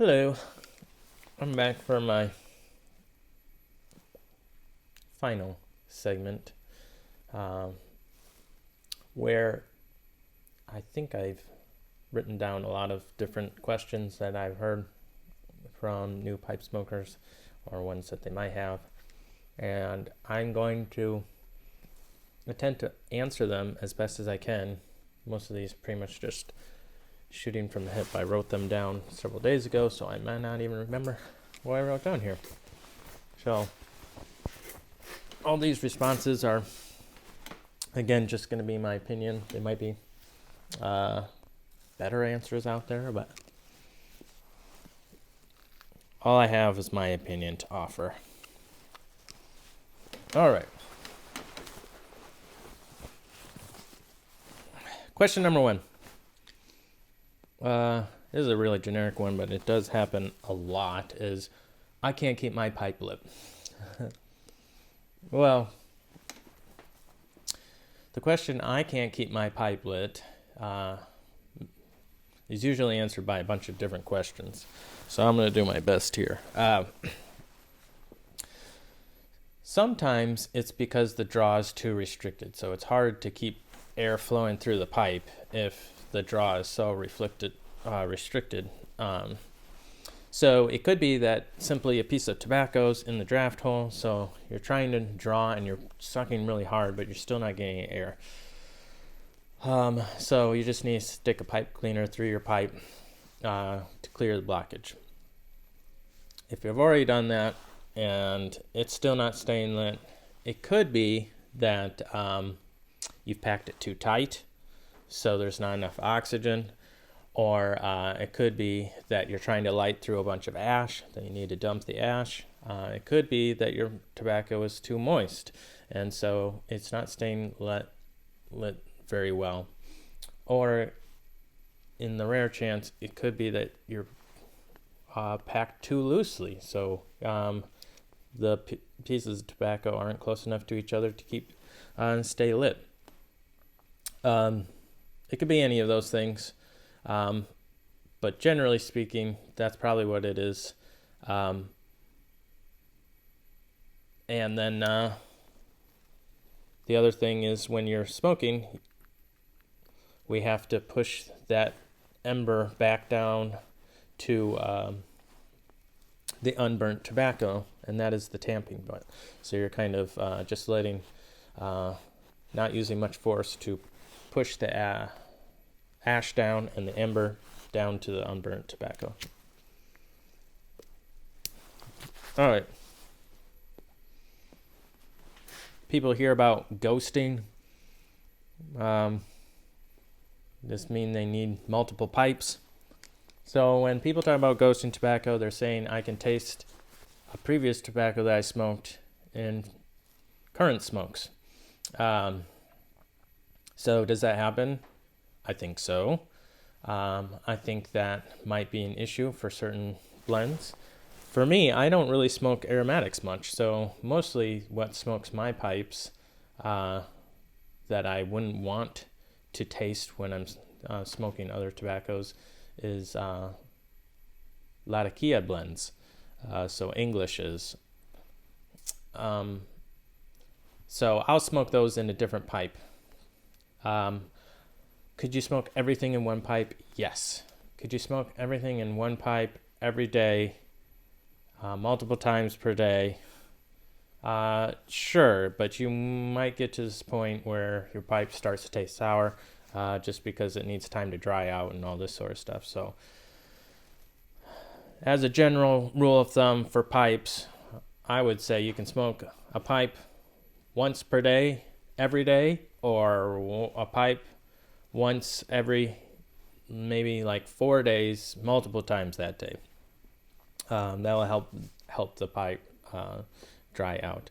Hello, I'm back for my final segment where I think I've written down a lot of different questions that I've heard from new pipe smokers or ones that they might have, and I'm going to attempt to answer them as best as I can. Most of these pretty much just shooting from the hip. I wrote them down several days ago, so I might not even remember what I wrote down here. So all these responses are, again, just going to be my opinion. They might be better answers out there, but all I have is my opinion to offer. All right. Question number one. This is a really generic one, but it does happen a lot, is I can't keep my pipe lit. Well, the question I can't keep my pipe lit is usually answered by a bunch of different questions. So I'm going to do my best here. Sometimes it's because the draw is too restricted. So it's hard to keep air flowing through the pipe if the draw is so restricted. So it could be that simply a piece of tobacco's in the draft hole, so you're trying to draw and you're sucking really hard, but you're still not getting air. So you just need to stick a pipe cleaner through your pipe to clear the blockage. If you've already done that and it's still not staying lit, it could be that you've packed it too tight, so there's not enough oxygen. Or it could be that you're trying to light through a bunch of ash, that you need to dump the ash. It could be that your tobacco is too moist, and so it's not staying lit very well. Or in the rare chance, it could be that you're packed too loosely, so the pieces of tobacco aren't close enough to each other to keep and stay lit. It could be any of those things. But generally speaking, that's probably what it is. And then the other thing is, when you're smoking, we have to push that ember back down to the unburnt tobacco, and that is the tamping button. So you're kind of just letting, not using much force to push the ash down and the ember down to the unburnt tobacco. All right. People hear about ghosting. This means they need multiple pipes. So when people talk about ghosting tobacco, they're saying, I can taste a previous tobacco that I smoked in current smokes. So does that happen? I think so. I think that might be an issue for certain blends. For me, I don't really smoke aromatics much, so mostly what smokes my pipes that I wouldn't want to taste when I'm smoking other tobaccos is Latakia blends, so Englishes. So I'll smoke those in a different pipe. Could you smoke everything in one pipe? Yes. Could you smoke everything in one pipe every day, multiple times per day? Sure, but you might get to this point where your pipe starts to taste sour just because it needs time to dry out and all this sort of stuff. So as a general rule of thumb for pipes, I would say you can smoke a pipe once per day, every day, or a pipe once every maybe like 4 days, multiple times that day. That will help the pipe dry out.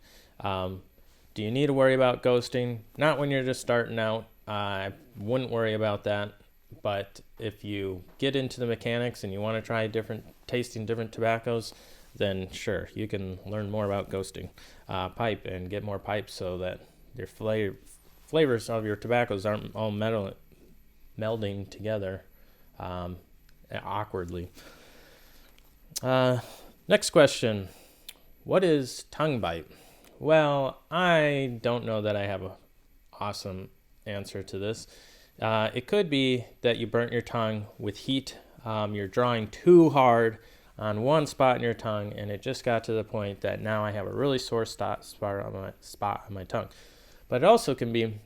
Do you need to worry about ghosting? Not when you're just starting out. I wouldn't worry about that. But if you get into the mechanics and you want to try tasting different tobaccos, then sure, you can learn more about ghosting pipe and get more pipes so that your flavors of your tobaccos aren't all melding together awkwardly. Next question. What is tongue bite? Well, I don't know that I have an awesome answer to this. It could be that you burnt your tongue with heat. You're drawing too hard on one spot in your tongue, and it just got to the point that now I have a really sore spot on my tongue. But it also can be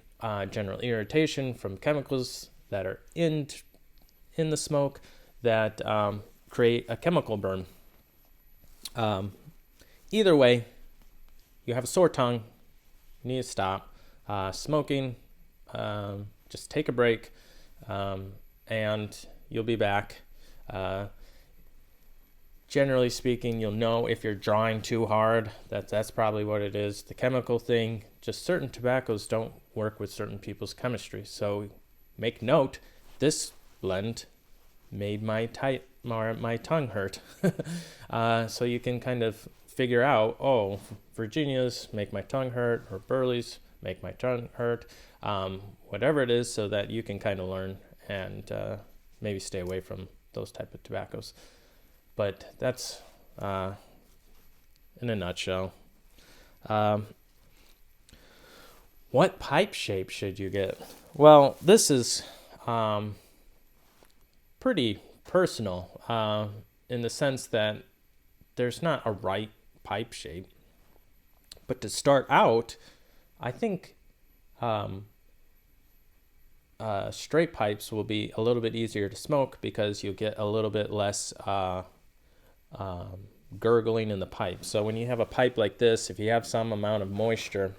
general irritation from chemicals that are in the smoke that create a chemical burn. Either way, you have a sore tongue, you need to stop. Smoking, just take a break, and you'll be back. Generally speaking, you'll know if you're drawing too hard. That's probably what it is. The chemical thing, just certain tobaccos don't work with certain people's chemistry. So make note, this blend made my tongue hurt. So you can kind of figure out, oh, Virginia's make my tongue hurt, or Burley's make my tongue hurt, whatever it is, so that you can kind of learn and maybe stay away from those type of tobaccos. But that's in a nutshell. What pipe shape should you get? Well, this is pretty personal in the sense that there's not a right pipe shape. But to start out, I think straight pipes will be a little bit easier to smoke because you'll get a little bit less gurgling in the pipe. So when you have a pipe like this, if you have some amount of moisture,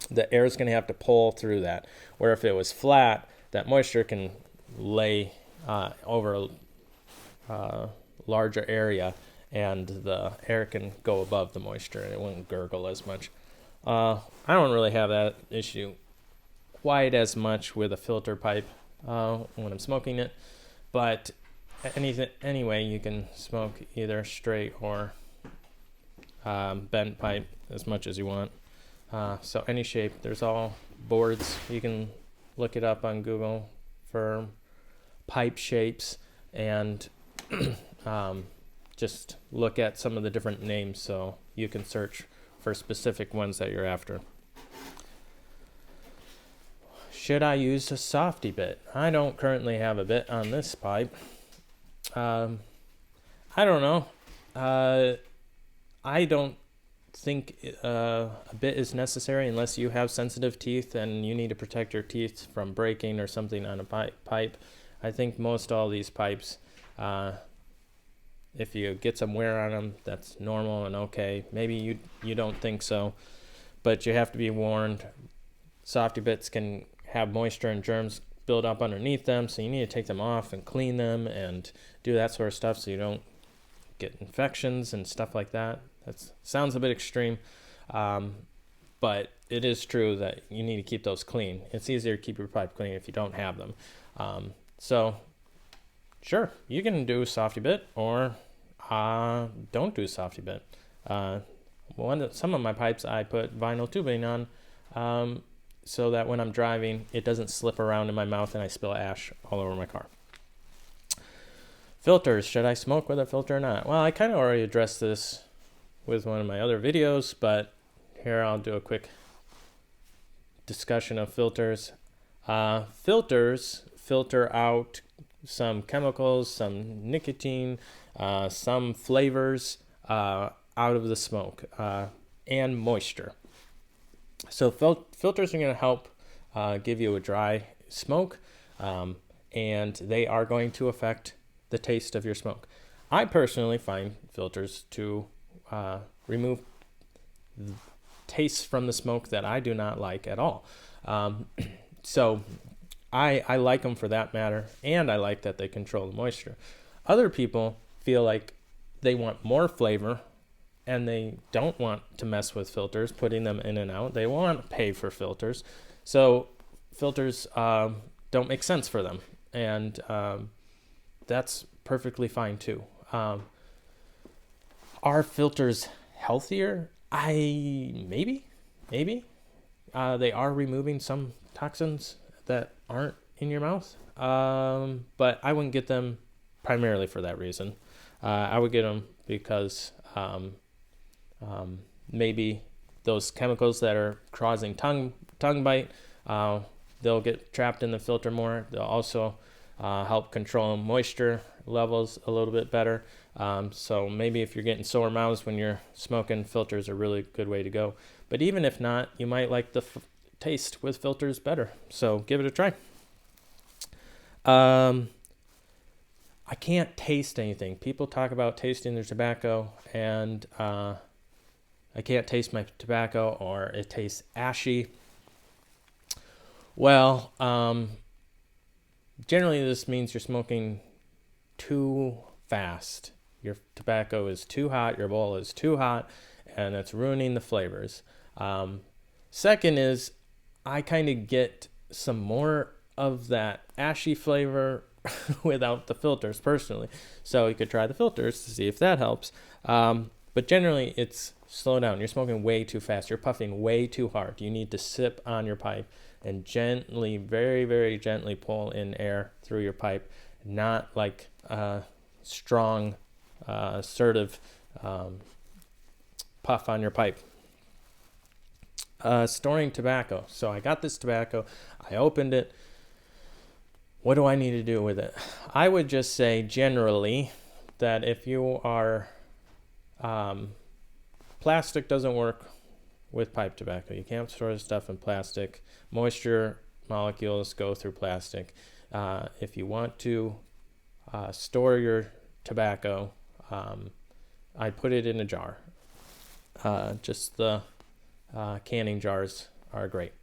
the air is going to have to pull through that. Where if it was flat, that moisture can lay over a larger area, and the air can go above the moisture, and it won't gurgle as much. I don't really have that issue quite as much with a filter pipe when I'm smoking it, but anyway, you can smoke either straight or bent pipe as much as you want. So any shape, there's all boards. You can look it up on Google for pipe shapes and just look at some of the different names so you can search for specific ones that you're after. Should I use a Softy Bit? I don't currently have a bit on this pipe. I don't know. I don't think a bit is necessary unless you have sensitive teeth and you need to protect your teeth from breaking or something on a pipe. I think most all these pipes, if you get some wear on them, that's normal and okay. Maybe you don't think so, but you have to be warned. Softy Bits can have moisture and germs build up underneath them, so you need to take them off and clean them and do that sort of stuff so you don't get infections and stuff like that. That sounds a bit extreme, but it is true that you need to keep those clean. It's easier to keep your pipe clean if you don't have them. So sure, you can do Softy Bit or don't do Softy Bit. Some of my pipes I put vinyl tubing on so that when I'm driving, it doesn't slip around in my mouth and I spill ash all over my car. Filters, should I smoke with a filter or not? Well, I kind of already addressed this with one of my other videos, but here I'll do a quick discussion of filters. Filters filter out some chemicals, some nicotine, some flavors out of the smoke, and moisture. So filters are going to help give you a dry smoke, and they are going to affect the taste of your smoke. I personally find filters to remove tastes from the smoke that I do not like at all. So I like them for that matter, and I like that they control the moisture. Other people feel like they want more flavor, and they don't want to mess with filters, putting them in and out. They want to pay for filters. So filters don't make sense for them, and that's perfectly fine too. Are filters healthier? Maybe. They are removing some toxins that aren't in your mouth, but I wouldn't get them primarily for that reason. I would get them because maybe those chemicals that are causing tongue bite, they'll get trapped in the filter more. They'll also help control moisture levels a little bit better. So maybe if you're getting sore mouths when you're smoking, filters are a really good way to go. But even if not, you might like the taste with filters better. So give it a try. I can't taste anything. People talk about tasting their tobacco, and I can't taste my tobacco, or it tastes ashy. Well, generally this means you're smoking too fast. Your tobacco is too hot, your bowl is too hot, and it's ruining the flavors. Second is, I kind of get some more of that ashy flavor without the filters personally. So you could try the filters to see if that helps. But generally it's slow down. You're smoking way too fast. You're puffing way too hard. You need to sip on your pipe and gently, very, very gently pull in air through your pipe, not like strong, assertive puff on your pipe. Storing tobacco. So I got this tobacco. I opened it. What do I need to do with it? I would just say generally that if you are, plastic doesn't work with pipe tobacco. You can't store stuff in plastic. Moisture molecules go through plastic. If you want to store your tobacco, I'd put it in a jar. Just the canning jars are great.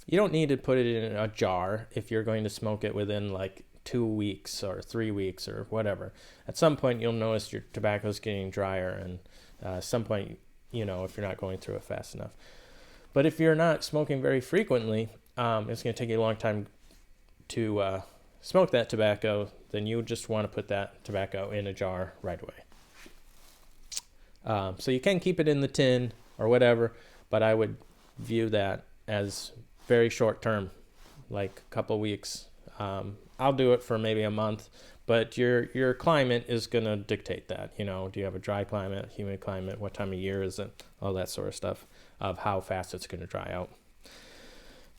You don't need to put it in a jar if you're going to smoke it within like 2 weeks or 3 weeks or whatever. At some point, you'll notice your tobacco's getting drier, and at some point, if you're not going through it fast enough. But if you're not smoking very frequently, it's going to take you a long time to smoke that tobacco, then you just want to put that tobacco in a jar right away. So you can keep it in the tin or whatever, but I would view that as very short term, like a couple weeks. I'll do it for maybe a month, but your climate is going to dictate that. Do you have a dry climate, humid climate, what time of year is it, all that sort of stuff, of how fast it's going to dry out.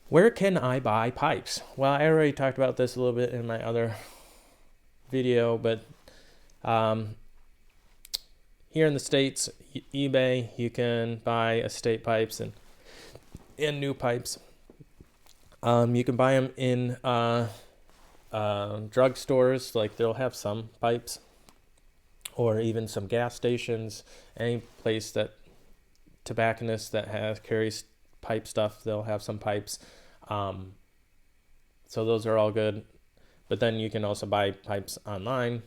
Where can I buy pipes? Well, I already talked about this a little bit in my other video, but here in the States, eBay, you can buy estate pipes and new pipes. You can buy them in drugstores, like they'll have some pipes, or even some gas stations. Any place that tobacconist that carries pipe stuff, they'll have some pipes. So those are all good. But then you can also buy pipes online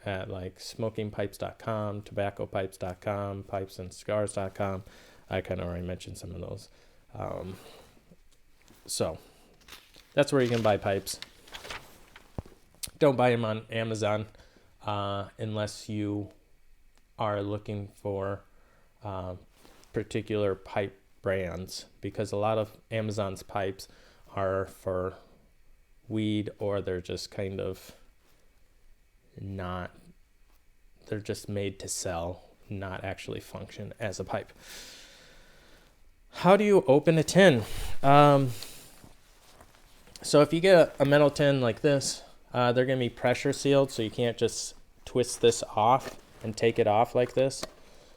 at like smokingpipes.com, tobaccopipes.com, pipesandscars.com. I kind of already mentioned some of those. So that's where you can buy pipes. Don't buy them on Amazon unless you are looking for particular pipe brands, because a lot of Amazon's pipes are for weed, or they're just kind of not, they're just made to sell, not actually function as a pipe. How do you open a tin? So if you get a metal tin like this, they're going to be pressure sealed, so you can't just twist this off and take it off like this.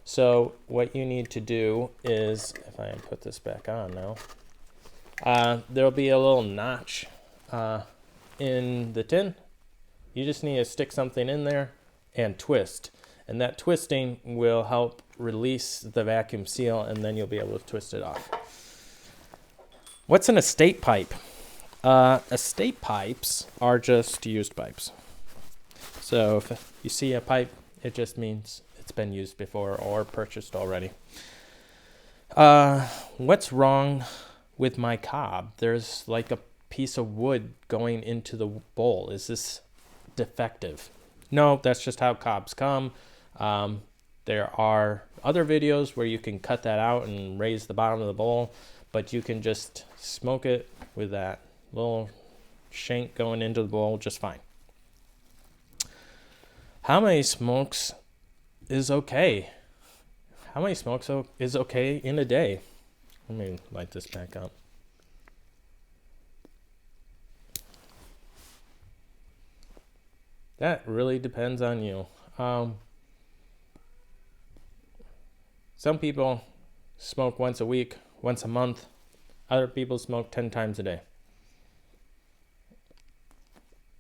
So what you need to do is, if I put this back on now, there'll be a little notch in the tin. You just need to stick something in there and twist. And that twisting will help release the vacuum seal, and then you'll be able to twist it off. What's an estate pipe? Estate pipes are just used pipes. So if you see a pipe, it just means it's been used before or purchased already. What's wrong with my cob? There's like a piece of wood going into the bowl. Is this defective? No, that's just how cobs come. There are other videos where you can cut that out and raise the bottom of the bowl, but you can just smoke it with that little shank going into the bowl just fine. How many smokes is okay? How many smokes is okay in a day? Let me light this back up. That really depends on you. Some people smoke once a week, once a month. Other people smoke 10 times a day.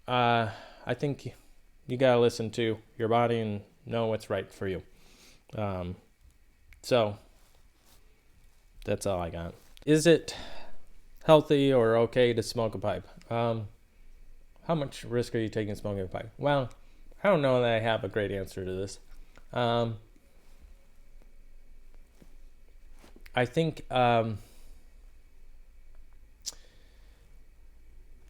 I think you gotta listen to your body and know what's right for you. So that's all I got. Is it healthy or okay to smoke a pipe? How much risk are you taking smoking a pipe? Well, I don't know that I have a great answer to this. I think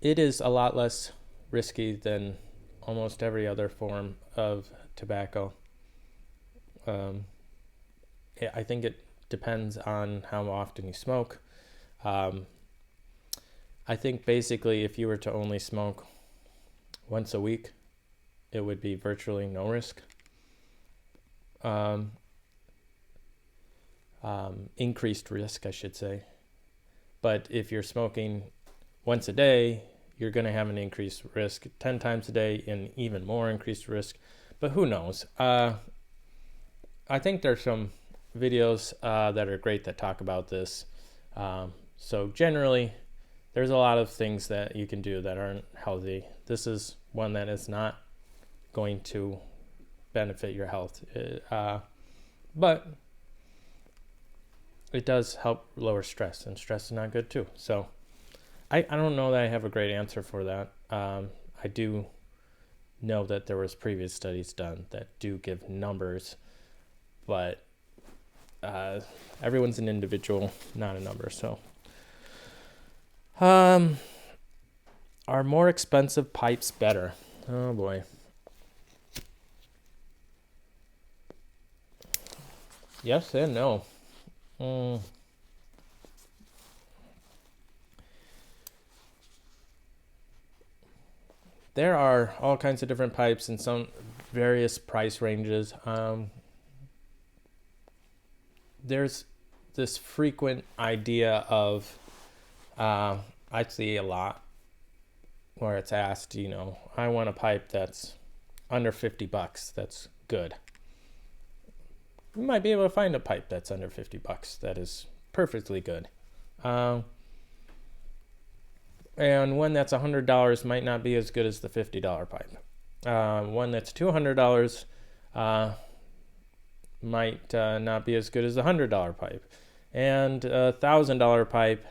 it is a lot less risky than almost every other form of tobacco. I think it depends on how often you smoke. I think basically if you were to only smoke once a week, it would be virtually no risk. Increased risk, I should say. But if you're smoking once a day, you're going to have an increased risk 10 times a day and even more increased risk. But who knows? I think there's some videos that are great that talk about this. So generally, there's a lot of things that you can do that aren't healthy. This is one that is not going to benefit your health. But it does help lower stress, and stress is not good too. So I don't know that I have a great answer for that. I do know that there was previous studies done that do give numbers, but everyone's an individual, not a number. So are more expensive pipes better? Oh boy. Yes and no. There are all kinds of different pipes in some various price ranges. There's this frequent idea of, I see a lot where it's asked, I want a pipe that's under $50. That's good. You might be able to find a pipe that's under $50 that is perfectly good. And one that's $100 might not be as good as the $50 pipe. One that's $200 might not be as good as the $100 pipe. And a $1,000 pipe,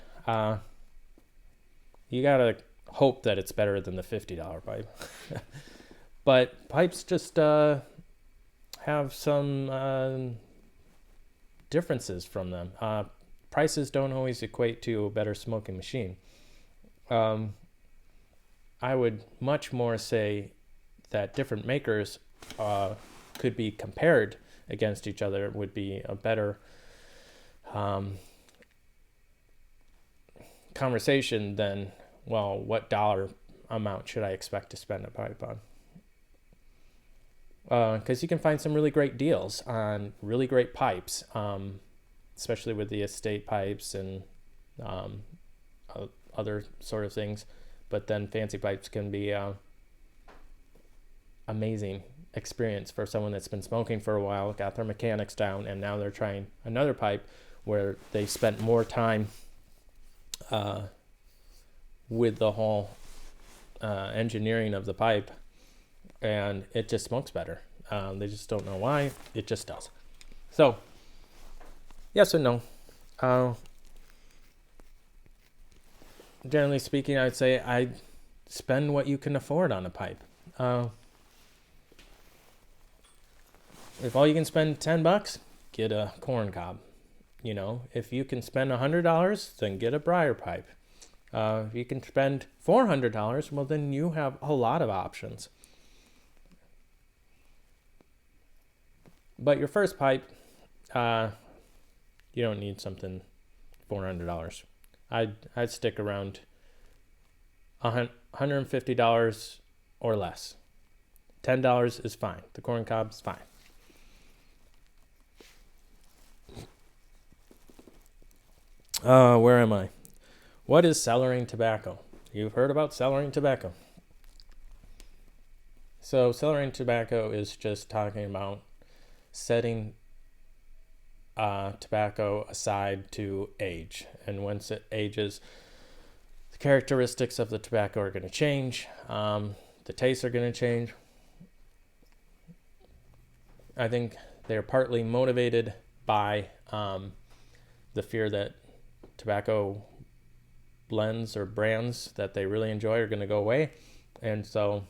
you gotta hope that it's better than the $50 pipe. But pipes just have some differences from them. Prices don't always equate to a better smoking machine. I would much more say that different makers could be compared against each other. It would be a better conversation than, well, what dollar amount should I expect to spend a pipe on? Because you can find some really great deals on really great pipes, especially with the estate pipes and other sort of things. But then fancy pipes can be amazing experience for someone that's been smoking for a while, got their mechanics down, and now they're trying another pipe where they spent more time with the whole engineering of the pipe, and it just smokes better. They just don't know why. It just does. So, yes and no. Generally speaking, I'd say I'd spend what you can afford on a pipe. If all you can spend $10, get a corn cob. If you can spend $100, then get a briar pipe. If you can spend $400, well, then you have a lot of options. But your first pipe, you don't need something $400. I'd stick around $150 or less $10 is fine. The corn cob's fine. Where am I? What is cellaring tobacco? You've heard about cellaring tobacco. So cellaring tobacco is just talking about setting tobacco aside to age. And once it ages, the characteristics of the tobacco are going to change. The tastes are going to change. I think they're partly motivated by the fear that tobacco blends or brands that they really enjoy are going to go away. And so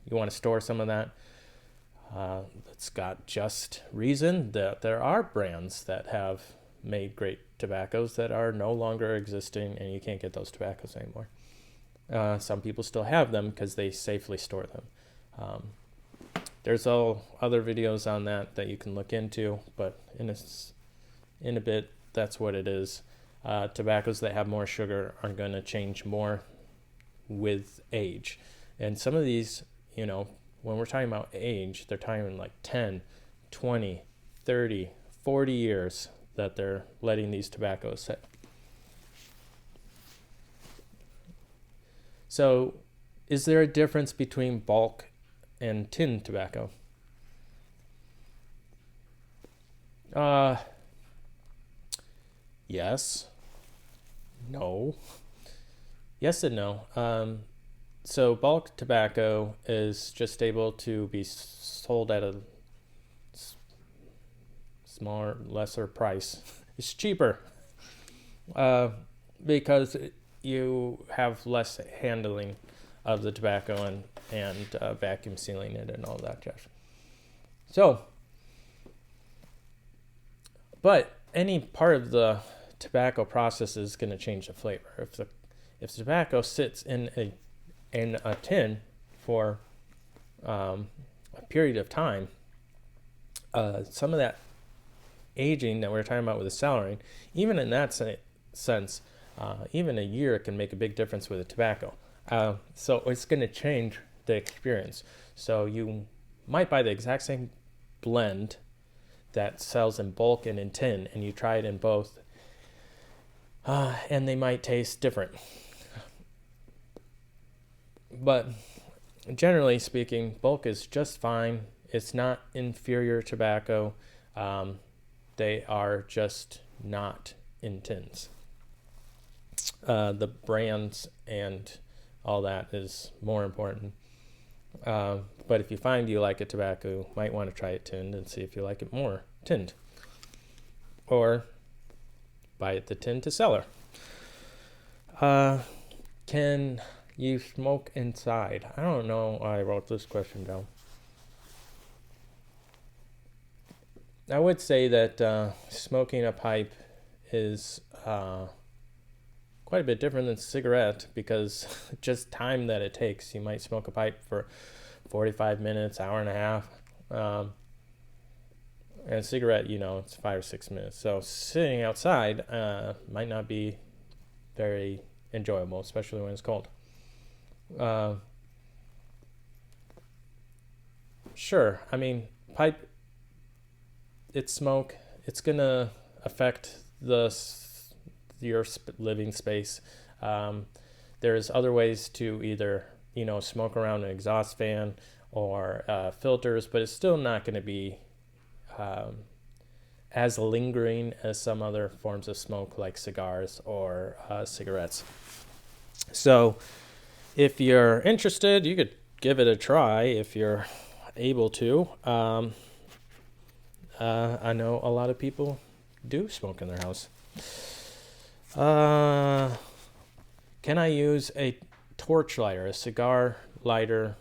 you want to store some of that. It's got just reason that there are brands that have made great tobaccos that are no longer existing, and you can't get those tobaccos anymore. Some people still have them because they safely store them. There's all other videos on that you can look into, but in a bit, that's what it is. Tobaccos that have more sugar are going to change more with age. And some of these, when we're talking about age, they're talking like 10, 20, 30, 40 years that they're letting these tobaccos sit. So, is there a difference between bulk and tin tobacco? Yes. No. Yes and no. So bulk tobacco is just able to be sold at a smaller, lesser price. It's cheaper because you have less handling of the tobacco and vacuum sealing it and all that jazz. So, but any part of the tobacco process is going to change the flavor. If the tobacco sits in a tin for a period of time, some of that aging that we're talking about with the cellaring, even in that sense, even a year can make a big difference with the tobacco. So it's going to change the experience. So you might buy the exact same blend that sells in bulk and in tin, and you try it in both, and they might taste different. But generally speaking, bulk is just fine. It's not inferior tobacco. They are just not in tins. The brands and all that is more important. But if you find you like a tobacco, you might want to try it tinned and see if you like it more tinned. Or buy it the tin to cellar. Can you smoke inside? I don't know why I wrote this question down. I would say that smoking a pipe is quite a bit different than a cigarette because just time that it takes. You might smoke a pipe for 45 minutes, hour and a half. And a cigarette, it's 5 or 6 minutes. So sitting outside might not be very enjoyable, especially when it's cold. Sure. I mean, pipe, it's smoke. It's going to affect your living space. There's other ways to either, smoke around an exhaust fan or filters, but it's still not going to be as lingering as some other forms of smoke like cigars or cigarettes. So if you're interested, you could give it a try if you're able to. I know a lot of people do smoke in their house. Can I use a torch lighter, a cigar lighter,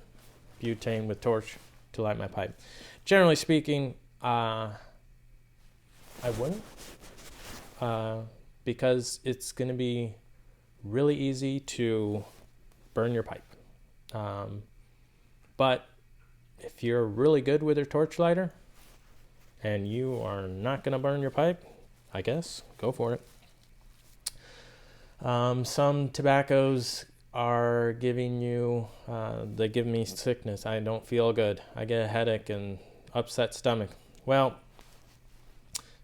butane with torch to light my pipe? Generally speaking, I wouldn't, because it's going to be really easy to burn your pipe. But if you're really good with your torch lighter and you are not going to burn your pipe, I guess, go for it. Some tobaccos are giving you, they give me sickness. I don't feel good. I get a headache and upset stomach. Well,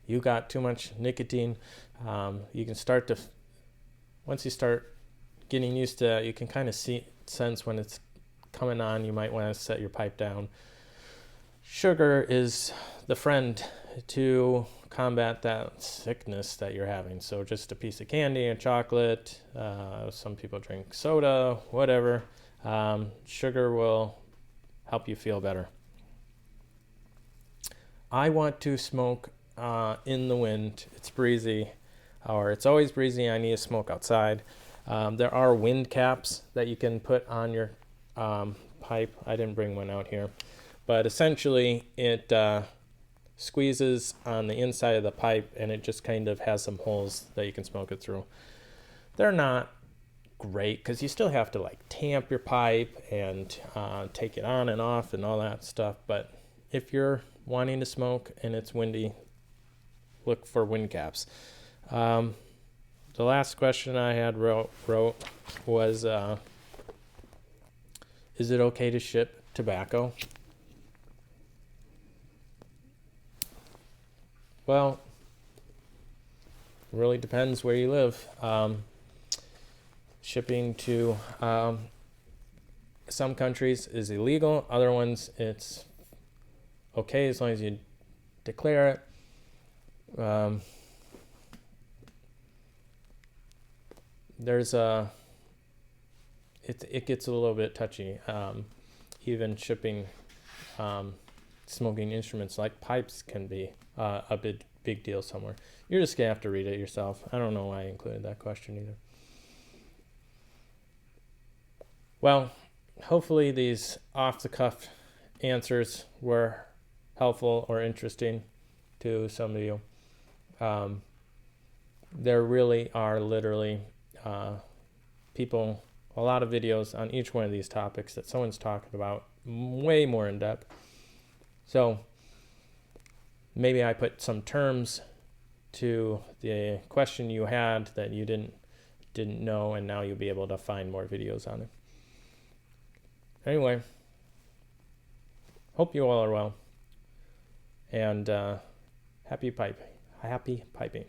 you got too much nicotine. You can start to, once you start getting used to it, you can kind of sense when it's coming on. You might want to set your pipe down. Sugar is the friend to combat that sickness that you're having. So just a piece of candy and chocolate, some people drink soda, whatever. Sugar will help you feel better. I want to smoke in the wind. It's breezy, or it's always breezy. I need to smoke outside. There are wind caps that you can put on your pipe. I didn't bring one out here, but essentially it squeezes on the inside of the pipe, and it just kind of has some holes that you can smoke it through. They're not great because you still have to like tamp your pipe and take it on and off and all that stuff. But if you're wanting to smoke and it's windy, look for wind caps. The last question I had wrote was, is it okay to ship tobacco? Well, it really depends where you live. Shipping to some countries is illegal. Other ones, it's okay as long as you declare it. It gets a little bit touchy. Even shipping smoking instruments like pipes can be a big deal somewhere. You're just gonna have to read it yourself. I don't know why I included that question either. Well, hopefully these off-the-cuff answers were helpful or interesting to some of you. There really are literally people, a lot of videos on each one of these topics that someone's talking about way more in depth. So maybe I put some terms to the question you had that you didn't know, and now you'll be able to find more videos on it. Anyway, hope you all are well, and happy piping.